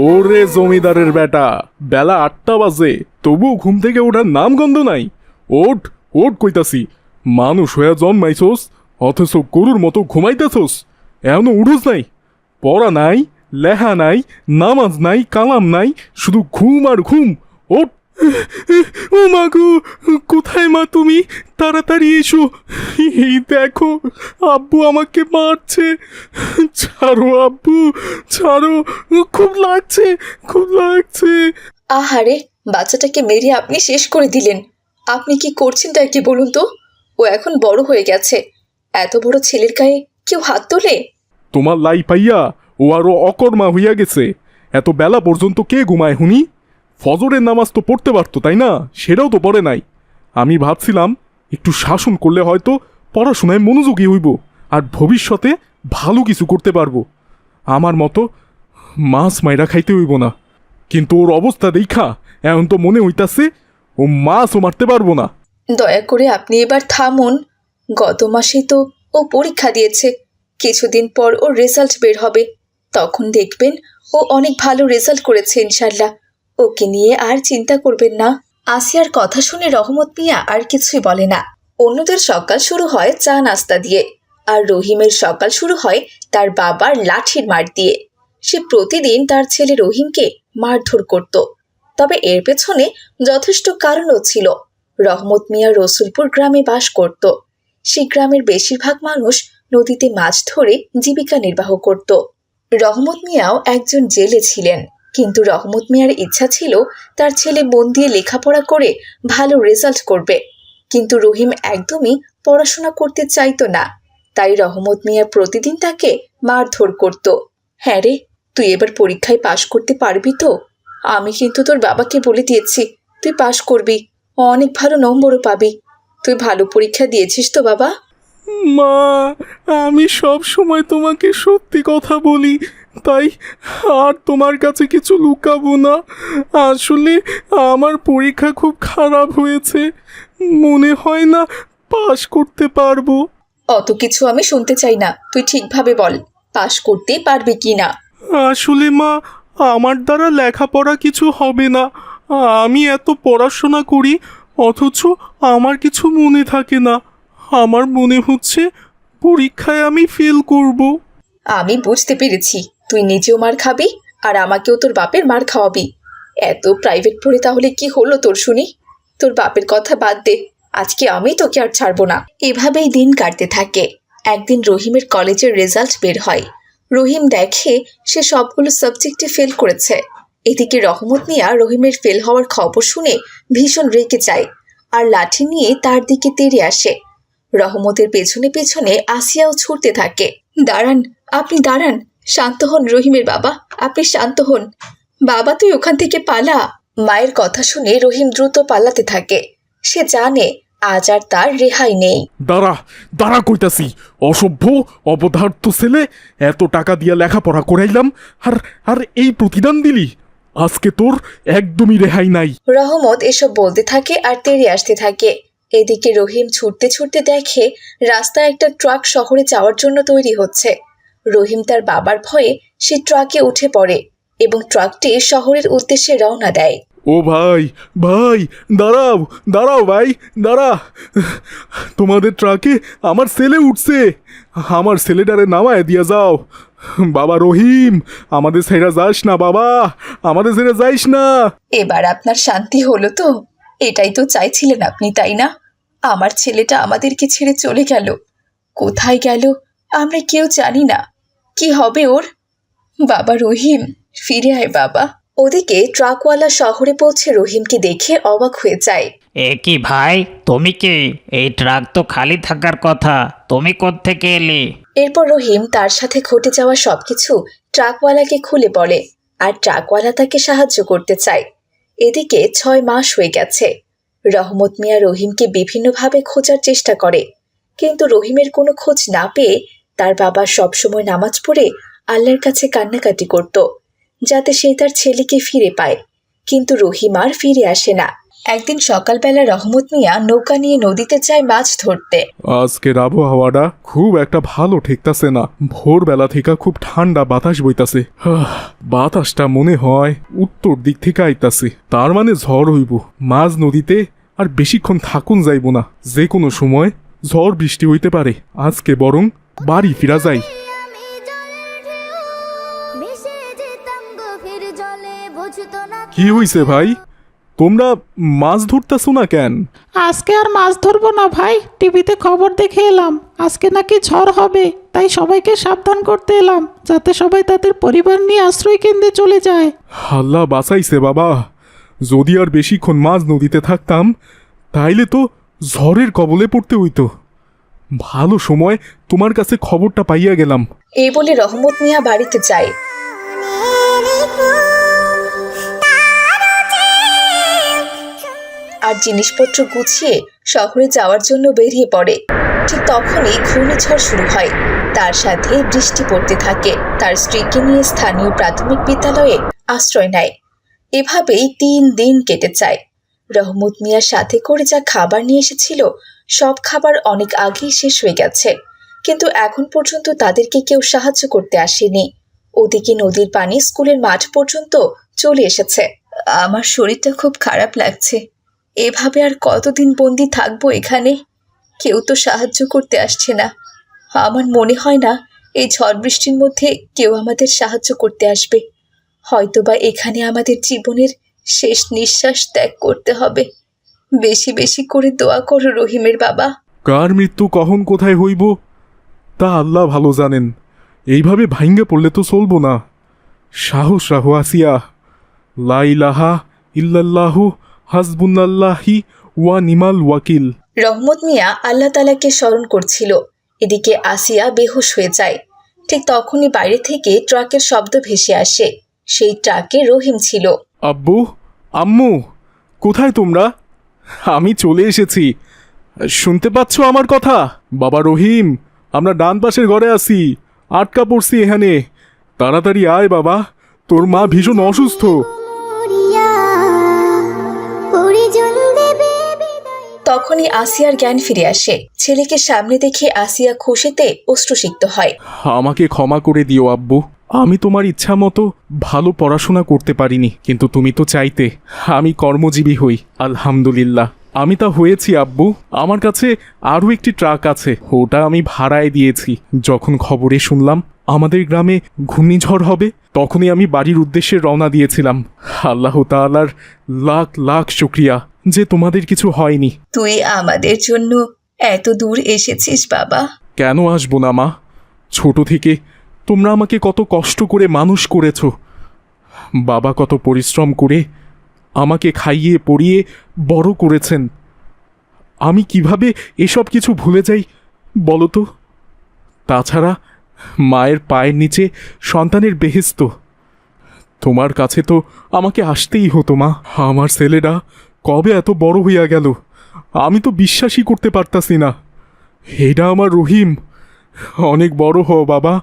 ওরে জমিদারের বেটা, বেলা ৮টা বাজে, তবু ঘুম থেকে ওঠার নাম গন্ধ নাই। ওঠ ওঠ কইতাছি, মানুষ হয়ে জন্মাইছোস, অথচ গরুর মতো ঘুমাইতেছোস। এখনো উঠোস নাই? পড়া নাই, লেহা নাই, নামাজ নাই, কালাম নাই, শুধু ঘুম আর ঘুম। ওঠ। ও মা গো, কোথায় মা তুমি? তাড়াতাড়ি এসো। এই দেখো, আব্বু আমাকে মারছে। ছাড়ো আব্বু, ছাড়ো, খুব লাগছে, খুব লাগছে। আহারে, বাচ্চাটাকে মেরে আপনি শেষ করে দিলেন। আপনি কি করছেনটা কি বলুন তো? ও এখন বড় হয়ে গেছে, এত বড় ছেলের গায়ে কেউ হাত তোলে? তোমার লাই পাইয়া ও আরো অকর্মা হইয়া গেছে। এত বেলা পর্যন্ত কে ঘুমায় হুনি? ফজরের নামাজ তো পড়তে পারতো, তাই না? সেটাও তো পড়ে নাই। আমি ভাবছিলাম একটু শাসন করলে হয়তো পড়াশোনায় মনোযোগী হইব আর ভবিষ্যতে ভালো কিছু করতে পারবো। আমার মতো মাছ মাইরা খাইতে হইব না। কিন্তু ওর অবস্থা দেখা এখন তো মনে হইতাছে ও মাছও মারতে পারবো না। দয়া করে আপনি এবার থামুন। গত মাসেই তো ও পরীক্ষা দিয়েছে, কিছুদিন পর ওর রেজাল্ট বের হবে, তখন দেখবেন ও অনেক ভালো রেজাল্ট করেছে ইনশাল্লাহ। ওকে নিয়ে আর চিন্তা করবেন না। আসিয়ার কথা শুনে রহমত মিয়া আর কিছুই বলে না। অন্যদের সকাল শুরু হয় চা নাস্তা দিয়ে, আর রহিমের সকাল শুরু হয় তার বাবার লাঠির মার দিয়ে। সে প্রতিদিন তার ছেলে রহিমকে মারধর করত, তবে এর পেছনে যথেষ্ট কারণও ছিল। রহমত মিয়া রসুলপুর গ্রামে বাস করত। সেই গ্রামের বেশিরভাগ মানুষ নদীতে মাছ ধরে জীবিকা নির্বাহ করত। রহমত মিয়াও একজন জেলে ছিলেন, কিন্তু রহমত মিয়ার ইচ্ছা ছিল তার ছেলে মন দিয়ে লেখাপড়া করে ভালো রেজাল্ট করবে। কিন্তু রহিম একদমই পড়াশোনা করতে চাইতো না, তাই রহমত মিয়া প্রতিদিন তাকে মারধর করত। হ্যাঁ রে, তুই এবার পরীক্ষায় পাশ করতে পারবি তো? আমি কিন্তু তোর বাবাকে বলে দিয়েছি তুই পাশ করবি, অনেক ভালো নম্বরও পাবি। তুই ভালো পরীক্ষা দিয়েছিস তো বাবা? মা, আমি সব সময় তোমাকে সত্যি কথা বলি, তাই আর তোমার কাছে কিছু লুকাবো না। আসলে আমার পরীক্ষা খুব খারাপ হয়েছে, মনে হয় না পাশ করতে পারবো। অত কিছু আমি শুনতে চাই না, তুই ঠিকভাবে বল পাশ করতে পারবি কি না। আসলে মা, আমার দ্বারা লেখাপড়া কিছু হবে না। আমি এত পড়াশোনা করি, অথচ আমার কিছু মনে থাকে না। আমার মনে হচ্ছে পরীক্ষায় আমি ফেল করব। আমি বুঝতে পেরেছি, তুই নিজেও মার খাবি আর আমাকেও তোর বাপের মার খাওয়াবি। এত প্রাইভেট পড়ে তাহলে কি হলো তোর শুনি? তোর বাপের কথা বাদ দে, আজকে আমি তোকে আর ছাড়বো না। এভাবেই দিন কাটতে থাকে। একদিন রহিমের কলেজের রেজাল্ট বের হয়। রহিম দেখে সে সবগুলো সাবজেক্টে ফেল করেছে। এদিকে রহমত মিয়া রহিমের ফেল হওয়ার খবর শুনে ভীষণ রেগে যায় আর লাঠি নিয়ে তার দিকে তেড়ে আসে। রহমতের পেছনে পেছনে আসিয়াও ছুটতে থাকে। দাঁড়ান, আপনি দাঁড়ান, শান্ত হন রহিমের বাবা, আপনি শান্ত হন। বাবা তুই ওখান থেকে পালা। মায়ের কথা শুনে রহিম দ্রুত পালাতে থাকে। সে জানে আজ আর তার রেহাই নেই। দাঁড়া, দাঁড়া কইতাছি, অসভ্য অপদার্থ ছেলে। এত টাকা দিয়া লেখাপড়া করাইলাম, আর আর এই প্রতিদান দিলি? আজকে তোর একদমই রেহাই নাই। রহমত এসব বলতে থাকে আর তেড়ে আসতে থাকে। এদিকে রহিম ছুটতে ছুটতে দেখে রাস্তায় একটা ট্রাক শহরে যাওয়ার জন্য তৈরি হচ্ছে। রহিম তার বাবার ভয়ে সে ট্রাকে উঠে পড়ে এবং ট্রাকটি শহরের উদ্দেশ্যে রওনা দেয়। ও ভাই, ভাই, দাঁড়াও, দাঁড়াও ভাই, দাঁড়া। তোমাদের ট্রাকে আমার ছেলে উঠছে, আমার ছেলেটারে নামায় দিয়া যাও। বাবা রহিম, আমাদের ছেড়ে যাস না বাবা, আমাদের ছেড়ে যাইস না। এবার আপনার শান্তি হলো তো? এটাই তো চাইছিলেন আপনি, তাই না? আমার ছেলেটা আমাদেরকে ছেড়ে চলে গেল, কোথায় গেল আমরা কেউ জানি না। কি হবে ওর? বাবা রহিম, ফিরে আয় বাবা। ওদিকে ট্রাকওয়ালা শহরে পৌঁছে রহিমকে দেখে অবাক হয়ে যায়। এ কি ভাই, তুমি কি? এই ট্রাক তো খালি থাকার কথা, তুমি কোত্থেকে এলে? এরপর রহিম তার সাথে ঘটে যাওয়া সবকিছু ট্রাকওয়ালাকে খুলে বলে, আর ট্রাকওয়ালা তাকে সাহায্য করতে চায়। এদিকে 6 মাস হয়ে গেছে। রহমত মিয়া রহিমকে বিভিন্নভাবে খোঁজার চেষ্টা করে, কিন্তু রহিমের কোনো খোঁজ না পেয়ে তার বাবা সবসময় নামাজ পড়ে আল্লাহর কাছে কান্নাকাটি করত, যাতে সে তার ছেলেকে ফিরে পায়। কিন্তু রহিম আর ফিরে আসে না। একদিন সকালবেলা রহমত মিয়া নৌকা নিয়ে নদীতে যায় মাছ ধরতে। আজকের আবহাওয়াটা খুব একটা ভালো ঠেকতাছে না। ভোরবেলা থেকে খুব ঠান্ডা বাতাস বইতাছে। বাতাসটা মনে হয় উত্তর দিক থেকে আইতাছে, তার মানে ঝড় হইব। মাঝ নদীতে আর বেশিক্ষণ থাকুন যাইব না, যে কোনো সময় ঝড় বৃষ্টি হইতে পারে। আজকে বরং বাড়ি ফিরা যাই। কি হইছে ভাই, তোমরা মাছ ধরতেছো না কেন? আজকে আর মাছ ধরবো না ভাই, টিভিতে খবর দেখে এলাম আজকে নাকি ঝড় হবে, তাই সবাইকে সাবধান করতে এলাম যাতে সবাই তাদের পরিবার নিয়ে আশ্রয় কেন্দ্রে চলে যায়। আল্লাহ বাঁচাইছে বাবা, যদি আর বেশিক্ষণ মাছ নদীতে থাকতাম তাইলে তো ঝড়ের কবলে পড়তে হইতো। ভালো সময় তোমার কাছে খবরটা পাইয়া গেলাম। এই বলে রহমত মিয়া বাড়িতে যায়। আর জিনিসপত্র গুছিয়ে শহরে যাওয়ার জন্য বেরিয়ে পড়ে। ঠিক তখনই ঘূর্ণিঝড় শুরু হয়, তার সাথে বৃষ্টি পড়তে থাকে। তার স্ত্রীকে নিয়ে স্থানীয় প্রাথমিক বিদ্যালয়ে আশ্রয় নেয়। এভাবেই 3 দিন কেটে যায়। রহমত মিয়ার সাথে করে যা খাবার নিয়ে এসেছিল সব খাবার অনেক আগেই শেষ হয়ে গেছে, কিন্তু এখন পর্যন্ত তাদেরকে কেউ সাহায্য করতে আসেনি। ওদিকে নদীর পানি স্কুলের মাঠ পর্যন্ত চলে এসেছে। আমার শরীরটা খুব খারাপ লাগছে। এভাবে আর কতদিন বন্দি থাকবো এখানে? কেউ তো সাহায্য করতে আসছে না। আমার মনে হয় না এই ঝড় বৃষ্টির মধ্যে কেউ আমাদের সাহায্য করতে আসবে। হয়তোবা এখানে আমাদের জীবনের শেষ নিঃশ্বাস ত্যাগ করতে হবে। বেশি বেশি করে দোয়া করো রহিমের বাবা। কার মৃত্যু কখন কোথায় হইব তা আল্লাহ ভালো জানেন। এইভাবে ভাঙ্গে পড়লে তো চলবো না। সাহস রাহো আসিয়া। লা ইলাহা ইল্লাল্লাহু হাসবুনাল্লাহি ওয়া নিমাল ওয়াকিল। রহমত মিয়া আল্লাহ তাআলাকে স্মরণ করছিল। এদিকে আসিয়া বেহুশ হয়ে যায়। ঠিক তখনই বাইরে থেকে ট্রাকের শব্দ ভেসে আসে। সেই ট্রাকে রহিম ছিল। আব্বু, আম্মু, কোথায় তোমরা? আমি চলে এসেছি। শুনতে পাচ্ছ আমার কথা? বাবা রহিম, আমরা ডান পাশের ঘরে আছি, আটকা পড়ছি এখানে। তাড়াতাড়ি আয় বাবা, তোর মা ভীষণ অসুস্থ। তখনই আসিয়ার জ্ঞান ফিরে আসে। ছেলেকে সামনে দেখে আসিয়া খুশিতে অশ্রুসিক্ত হয়। আমাকে ক্ষমা করে দিও আব্বু, আমি তোমার ইচ্ছা মতো ভালো পড়াশোনা করতে পারিনি, কিন্তু তুমি তো চাইতে আমি কর্মজীবী হই। আলহামদুলিল্লাহ আমি তা হয়েছি আব্বু। আমার কাছে আরও একটি ট্রাক আছে, ওটা আমি ভাড়ায় দিয়েছি। যখন খবরে শুনলাম আমাদের গ্রামে ঘূর্ণিঝড় হবে, তখনই আমি বাড়ির উদ্দেশ্যে রওনা দিয়েছিলাম। আল্লাহ তাআলার লাখ লাখ শুকরিয়া যে তোমাদের কিছু হয়নি। তুই আমাদের জন্য এত দূর এসেছিস বাবা। কেন আসবো না মা, ছোট থেকে তোমরা আমাকে কত কষ্ট করে মানুষ করেছ। বাবা কত পরিশ্রম করে আমাকে খাইয়ে পরিয়ে বড় করেছেন। আমি কিভাবে এসব কিছু ভুলে যাই বলো তো? তাছাড়া মায়ের পায়ের নিচে সন্তানের বেহেশত। তোমার কাছে তো আমাকে আসতেই হতো মা। আমার ছেলেরা কবে এত বড় হইয়া গেল, আমি তো বিশ্বাসই করতে পারতাছি না। এটা আমার রহিম। অনেক বড় হ বাবা,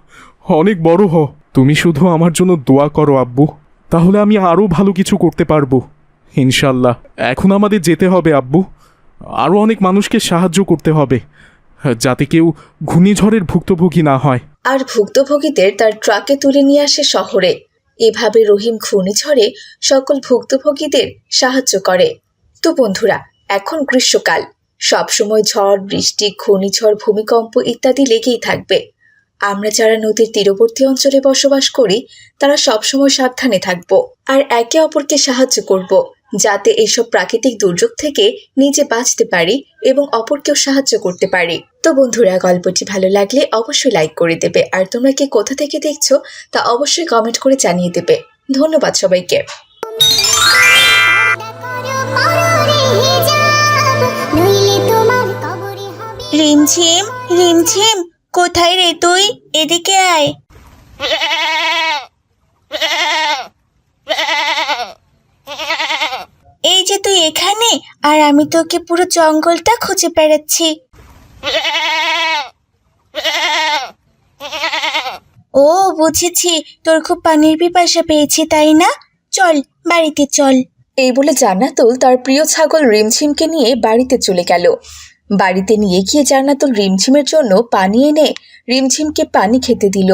অনেক বড় হ। তুমি শুধু আমার জন্য দোয়া করো আব্বু, তাহলে আমি আরও ভালো কিছু করতে পারবো ইনশাল্লাহ। এখন আমাদের যেতে হবে আব্বু, আরও অনেক মানুষকে সাহায্য করতে হবে যাতে কেউ ঘূর্ণিঝড়ের ভুক্তভোগী না হয়। আর ভুক্তভোগীদের তার ট্রাকে তুলে নিয়ে আসে শহরে। এভাবে রহিম ঘূর্ণিঝড়ে সকল ভুক্তভোগীদের সাহায্য করে। তো বন্ধুরা, এখন গ্রীষ্মকাল, সবসময় ঝড় বৃষ্টি, ঘূর্ণিঝড়, ভূমিকম্প ইত্যাদি লেগেই থাকবে। আমরা যারা নদীর তীরবর্তী অঞ্চলে বসবাস করি তারা সবসময় সাবধানে থাকব আর একে অপরকে সাহায্য করব, যাতে এইসব প্রাকৃতিক দুর্যোগ থেকে নিজে বাঁচতে পারি এবং অপরকেও সাহায্য করতে পারি। তো বন্ধুরা, গল্পটি ভালো লাগলে অবশ্যই লাইক করে দেবে, আর তোমরা কি কোথা থেকে দেখছো তা অবশ্যই কমেন্ট করে জানিয়ে দেবে। ধন্যবাদ সবাইকে। রিমঝিম রিমঝিম, কোথায় রে তুই? এদিকে আয়। এই যে তুই এখানে, আর আমি তোকে পুরো জঙ্গলটা খুঁজে বেড়াচ্ছি। ও বুঝেছি, তোর খুব পানির পিপাসা পেয়েছে তাই না? চল বাড়িতে চল। এই বলে জান্নাতুল তার প্রিয় ছাগল রিমঝিমকে নিয়ে বাড়িতে চলে গেল। বাড়িতে নিয়ে গিয়ে জান্নাতুল রিমঝিমের জন্য পানি এনে রিমঝিমকে পানি খেতে দিল।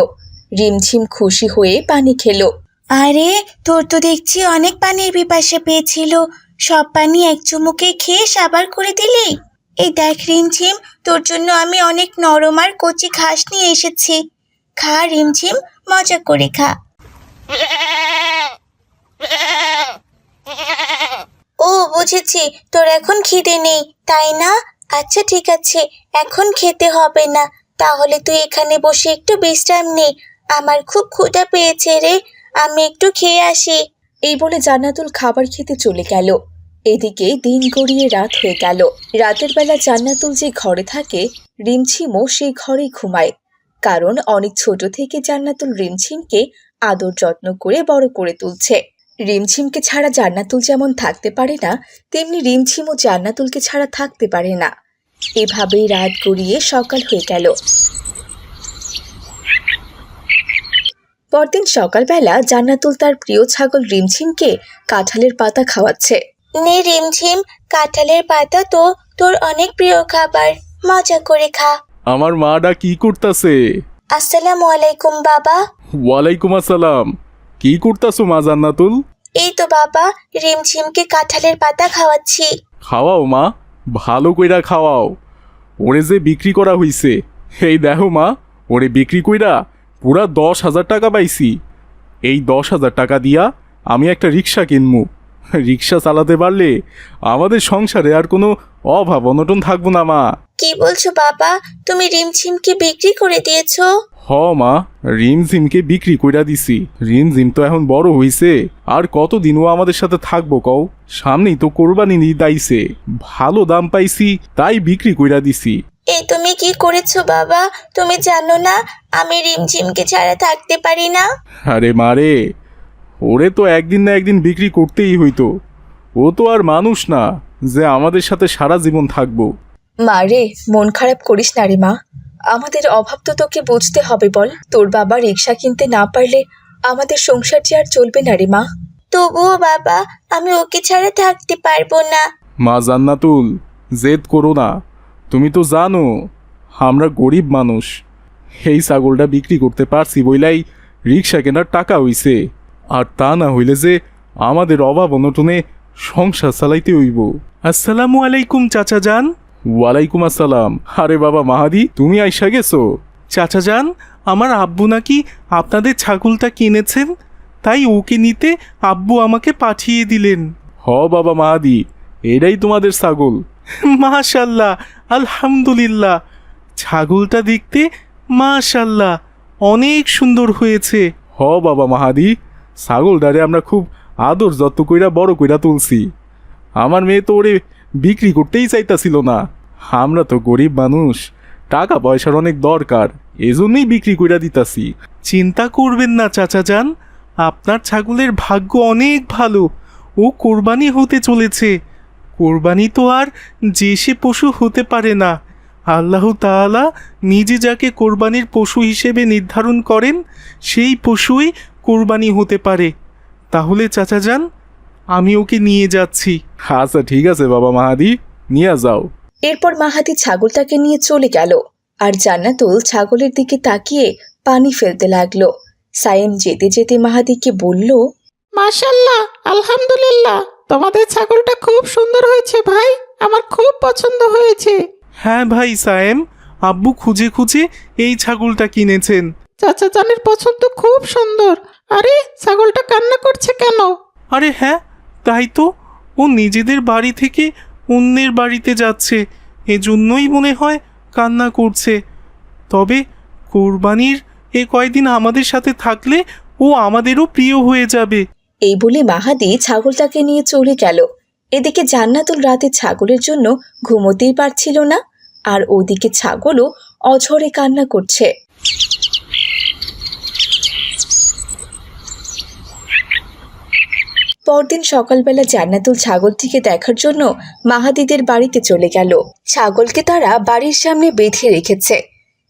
রিমঝিম খুশি হয়ে পানি খেলো। আরে, তোর তো দেখছি অনেক পানির পিপাসা পেয়েছিল, সব পানি এক চুমুকে খেয়ে সাবার করে দিলি। এই দেখ রিমঝিম, তোর জন্য আমি অনেক নরম আর কচি ঘাস নিয়ে এসেছি। খা রিমঝিম, মজা করে খা। ও বুঝেছি, তোর এখন খিদে নেই তাই না? আচ্ছা ঠিক আছে, এখন খেতে হবে না। তাহলে তুই এখানে বসে একটু বিশ্রাম নে। আমার খুব ক্ষুধা পেয়েছে রে, আমি একটু খেয়ে আসি। এই বলে জান্নাতুল খাবার খেতে চলে গেল। এদিকে দিন গড়িয়ে রাত হয়ে গেল। রাতের বেলা জান্নাতুল যে ঘরে থাকে, রিমঝিমও সেই ঘরেই ঘুমায়। কারণ অনেক ছোট থেকে জান্নাতুল রিমঝিমকে আদর যত্ন করে বড় করে তুলছে। রিমঝিমকে ছাড়া জান্নাতুল যেমন থাকতে পারে না, তেমনি রিমঝিমও জান্নাতুলকে ছাড়া থাকতে পারে না। এভাবেই রাত গড়িয়ে সকাল হয়ে গেল। পরদিন সকালবেলা জান্নাতুল তার প্রিয় ছাগল রিমঝিমকে কাঁঠালের পাতা খাওয়াচ্ছে। নে রিমঝিম, কাঁঠালের পাতা তো তোর অনেক প্রিয় খাবার, মজা করে খা। আমার মাডা কি করতাছে? আসসালামু আলাইকুম বাবা। ওয়ালাইকুম আসসালাম। কি করতাছো মা জান্নাতুল? এই তো বাবা, রিমঝিমকে কাঁঠালের পাতা খাওয়াচ্ছি। খাওয়াও মা, ভালো কইরা খাওয়াও। ওরে যে বিক্রি করা হইছে, এই দেখো মা, ওরে বিক্রি কইরা পুরা 10,000 টাকা পাইছি। এই 10,000 টাকা দিয়া আমি একটা রিক্সা কিনমু। রিক্সা চালাতে পারলে আমাদের সংসারে আর কোনো অভাব অনটন থাকবো না মা। কি বলছো বাবা, তুমি রিমঝিমকে বিক্রি করে দিয়েছো? হ মা, রিমঝিমকে বিক্রি কইরা দিছি। রিমঝিম তো এখন বড় হইছে, আর কতদিন ও আমাদের সাথে থাকবো কও? সামনেই তো কোরবানি ঈদ আইছে, ভালো দাম পাইছি তাই বিক্রি কইরা দিছি। এই তুমি কি করেছো বাবা? তুমি জানো না আমি রিমঝিমকে ছাড়া থাকতে পারি না? আরে মারে, ওরে তো একদিন না একদিন বিক্রি করতেই হইতো। ও তো আর মানুষ না যে আমাদের সাথে সারা জীবন থাকবো। মা রে, মন খারাপ করিস না রে মা, আমাদের অভাব তো তোকে বুঝতে হবে বল। তোর বাবা রিক্সা কিনতে না পারলে আমাদের সংসার যে আর চলবে না রে মা। তবুও বাবা, আমি ওকে ছাড়া থাকতে পারবো না। মা জান্নাতুল, জেদ করো না। তুমি তো জানো আমরা গরিব মানুষ। এই ছাগলটা বিক্রি করতে পারছি বইলাই রিক্সা কেনার টাকা হইছে, আর তা না হইলে যে আমাদের অভাব অনটনে সংসার চালাইতে হইব। আসসালামু আলাইকুম চাচা যান। ওয়ালাইকুম আসসালাম। আরে বাবা মাহাদি, তুমি আইসা গেছো? চাচা যান, আমার আব্বু নাকি আপনাদের ছাগলটা কিনেছেন, তাই ওকে নিতে আব্বু আমাকে পাঠিয়ে দিলেন। হ বাবা মাহাদি, এটাই তোমাদের ছাগল। মাশাল্লাহ, আলহামদুলিল্লাহ। ছাগলটা দেখতে মাশাল্লাহ অনেক সুন্দর হয়েছে। হ বাবা মাহাদি, ছাগলটারে আমরা খুব আদর যত্ন কইরা বড় কইরা তুলছি। আমার মেয়ে তো ওরে বিক্রি করতেই চাইতাছিল না। আমরা তো গরিব মানুষ, টাকা পয়সার অনেক দরকার, এজন্যই বিক্রি কইরা দিতাছি। চিন্তা করবেন না চাচা যান, আপনার ছাগলের ভাগ্য অনেক ভালো। ও কোরবানি হতে চলেছে। কোরবানি তো আর যে সে পশু হতে পারে না। আল্লাহ তাআলা নিজে যাকে কোরবানির পশু হিসেবে নির্ধারণ করেন, সেই পশুই কোরবানি হতে পারে। তাহলে চাচা যান, আমি ওকে নিয়ে যাচ্ছি। আচ্ছা ঠিক আছে বাবা মাহাদি, নিয়ে যাও। এরপর মাহাদি ছাগলটাকে নিয়ে চলে গেল, আর জান্নাতুল ছাগলের দিকে তাকিয়ে পানি ফেলতে লাগলো। সায়েম যেতে যেতে মাহাদিকে বলল, মাশাল্লাহ, আলহামদুলিল্লাহ, তোমাদের ছাগলটা খুব সুন্দর হয়েছে ভাই, আমার খুব পছন্দ হয়েছে। হ্যাঁ ভাই সায়েম, আব্বু খুঁজে খুঁজে এই ছাগলটা কিনেছেন। চাচা জানের পছন্দ খুব সুন্দর। আরে, ছাগলটা কান্না করছে কেন? আরে হ্যাঁ, তাই তো, ও নিজেদের বাড়ি থেকে অন্যের বাড়িতে যাচ্ছে, এজন্যই মনে হয় কান্না করছে। তবে কোরবানির এ কয়দিন আমাদের সাথে থাকলে ও আমাদেরও প্রিয় হয়ে যাবে। এই বলে মাহাদি ছাগলটাকে নিয়ে চলে গেল। এদিকে জান্নাতুল রাতে ছাগলের জন্য ঘুমোতেই পারছিল না, আর ওদিকে ছাগলও অঝরে কান্না করছে। পরদিন সকালবেলা জান্নাতুল ছাগলটিকে দেখার জন্য মাহাদিদের বাড়িতে চলে গেল। ছাগলকে তারা বাড়ির সামনে বেঁধে রেখেছে।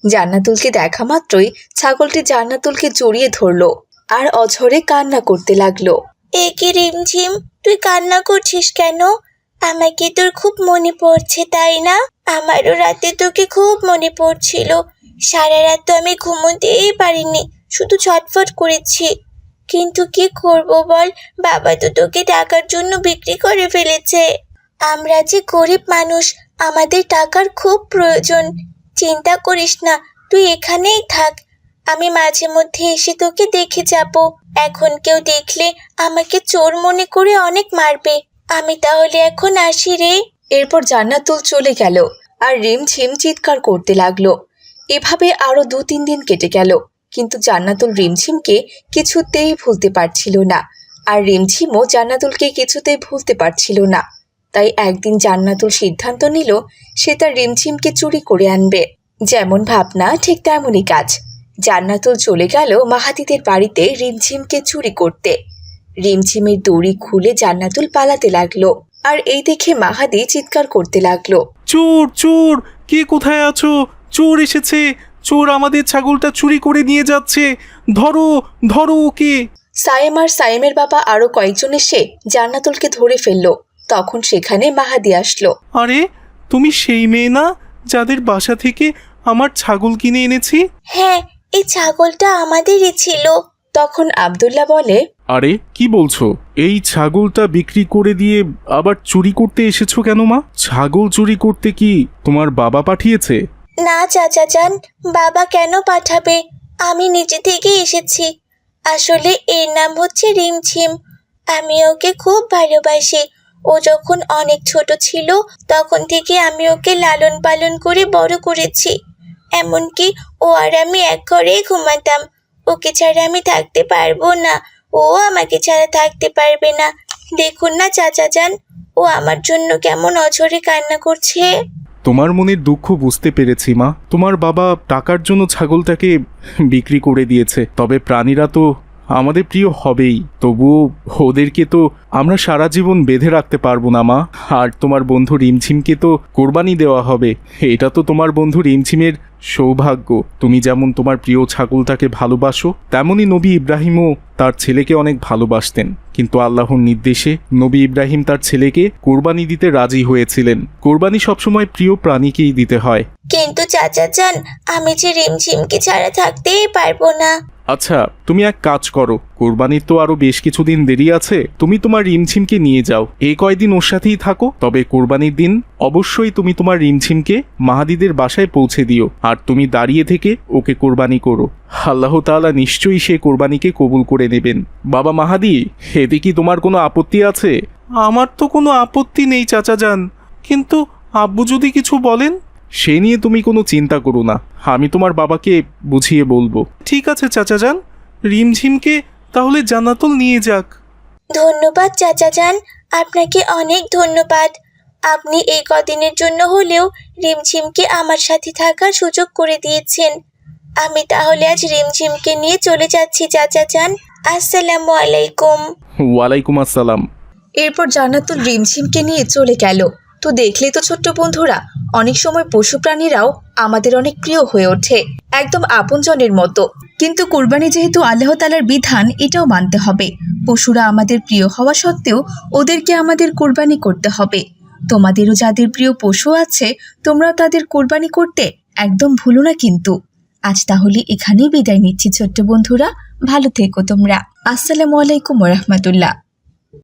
জান্নাতুলকে দেখা মাত্রই ছাগলটি জান্নাতুলকে জড়িয়ে ধরলো আর অঝরে কান্না করতে লাগলো। এ কি রিমঝিম, তুই কান্না করছিস কেন? আমাকে তোর খুব মনে পড়ছে তাই না? আমারও রাতে তোকে খুব মনে পড়ছিল। সারা রাত তো আমি ঘুমোতেই পারিনি, শুধু ছটফট করেছি। কিন্তু কি করব বল, বাবা তো তোকে টাকার জন্য বিক্রি করে ফেলেছে। আমরা যে গরিব মানুষ, আমাদের টাকার খুব প্রয়োজন। চিন্তা করিস না, তুই এখানেই থাক। আমি মাঝে মধ্যে এসে তোকে দেখে যাব। এখন কেউ দেখলে আমাকে চোর মনে করে অনেক মারবে। আমি তাহলে এখন আসি রে। এরপর জান্নাতুল চলে গেল আর রিমঝিম চিৎকার করতে লাগলো। এভাবে আরো 2-3 দিন কেটে গেল, কিন্তু জান্নাতুল রিমঝিমকে কিছুতেই ভুলতে পারছিল না, আর রিমঝিমও জান্নাতুলকে কিছুতেই ভুলতে পারছিল না। তাই একদিন জান্নাতুল সিদ্ধান্ত নিল সে তার রিমঝিমকে চুরি করে আনবে। যেমন ভাবনা ঠিক তেমনই কাজ। জান্নাতুল চলে গেল মাহাদিদের বাড়িতে রিমঝিমকে চুরি করতে। রিমঝিমের দড়ি খুলে জান্নাতুল পালাতে লাগলো, আর এই দেখে মাহাদি চিৎকার করতে লাগলো। চোর চোর, কে কোথায় আছো? চোর এসেছে, চোর আমাদের ছাগলটা চুরি করে নিয়ে যাচ্ছে, ধরো ধরো ওকে। সায়েম আর সায়েমের বাবা আরো কয়েকজন এসে জান্নাতুলকে ধরে ফেললো। তখন সেখানে মাহাদি আসলো। আরে তুমি সেই মেয়ে না যাদের বাসা থেকে আমার ছাগল কিনে এনেছি? হ্যাঁ, এই ছাগলটা আমাদেরই ছিল। তখন আব্দুল্লাহ বলে, আরে কি বলছো? এই ছাগলটা বিক্রি করে দিয়ে আবার চুরি করতে এসেছো কেন মা? ছাগল চুরি করতে কি তোমার বাবা পাঠিয়েছে? না চাচা যান, বাবা কেন পাঠাবে? আমি নিজে থেকে এসেছি। আসলে এর নাম হচ্ছে রিমঝিম। আমি ওকে খুব ভালোবাসি। ও যখন অনেক ছোট ছিল তখন থেকে আমি ওকে লালন পালন করে বড় করেছি। এমনকি ও আর আমি এক ঘরেই ঘুমাতাম। ওকে ছাড়া আমি থাকতে পারবো না, ও আমাকে ছাড়া থাকতে পারবে না। দেখুন না চাচা যান, ও আমার জন্য কেমন অঝরে কান্না করছে। তোমার মনের দুঃখ বুঝতে পেরেছি মা। তোমার বাবা টাকার জন্য ছাগলটাকে বিক্রি করে দিয়েছে, তবে প্রাণীরা তো আমাদের প্রিয় হবেই। তবুও ওদেরকে তো আমরা সারা জীবন বেঁধে রাখতে পারবো না মা। আর তোমার বন্ধু রিমঝিমকে তো কোরবানি দেওয়া হবে। এটা তো তোমার বন্ধু রিমঝিমের সৌভাগ্য। তুমি যেমন তোমার প্রিয় ছাগলটাকে ভালোবাসো, তেমনই নবী ইব্রাহিমও তার ছেলেকে অনেক ভালোবাসতেন। কিন্তু আল্লাহর নির্দেশে নবী ইব্রাহিম তার ছেলেকে কোরবানি দিতে রাজি হয়েছিলেন। কোরবানি সবসময় প্রিয় প্রাণীকেই দিতে হয়। কিন্তু চাচা যান, আমি যে রিমঝিমকে ছাড়া থাকতেই পারবো না। আচ্ছা, তুমি এক কাজ করো, কোরবানির তো আরো বেশ কিছুদিন দেরি আছে। তুমি তোমার রিমঝিমকে নিয়ে যাও, এই কয়দিন ওর সাথেই থাকো। তবে কোরবানির দিন অবশ্যই তুমি তোমার রিমঝিমকে মাহাদিদের বাসায় পৌঁছে দিও, আর তুমি দাঁড়িয়ে থেকে ওকে কোরবানি করো। আল্লাহ তাআলা নিশ্চয়ই সে কোরবানিকে কবুল করে নেবেন। বাবা মাহাদি, এতে কি তোমার কোনো আপত্তি আছে? আমার তো কোনো আপত্তি নেই চাচা যান, কিন্তু আব্বু যদি কিছু বলেন? সে নিয়ে তুমি কোনো চিন্তা করো না, আমি তোমার বাবাকে বুঝিয়ে বলবো। ঠিক আছে চাচা যান, রিমঝিমকে তাহলে জান্নাতুল নিয়ে যাক। ধন্যবাদ চাচা যান, আপনাকে অনেক ধন্যবাদ। আপনি এই কদিনের জন্য হলেও রিমঝিমকে আমার সাথে থাকার সুযোগ করে দিয়েছেন। আমি তাহলে আজ রিমঝিমকে নিয়ে চলে যাচ্ছি চাচা যান। আসসালামু আলাইকুম। ওয়ালাইকুম আসসালাম। এরপর জান্নাতুল রিমঝিমকে নিয়ে চলে গেল। তো দেখলেই তো ছোট্ট বন্ধুরা, অনেক সময় পশু প্রাণীরাও আমাদের অনেক প্রিয় হয়ে ওঠে, একদম আপনজনের মতো। কিন্তু কোরবানি যেহেতু আল্লাহ তাআলার বিধান, এটাও মানতে হবে। পশুরা আমাদের প্রিয় হওয়া সত্ত্বেও ওদেরকে আমাদের কোরবানি করতে হবে। তোমাদেরও যাদের প্রিয় পশু আছে, তোমরাও তাদের কোরবানি করতে একদম ভুলো না কিন্তু। আজ তাহলে এখানেই বিদায় নিচ্ছি ছোট্ট বন্ধুরা, ভালো থেকো তোমরা। আসসালামু আলাইকুম ওয়া রাহমাতুল্লাহ।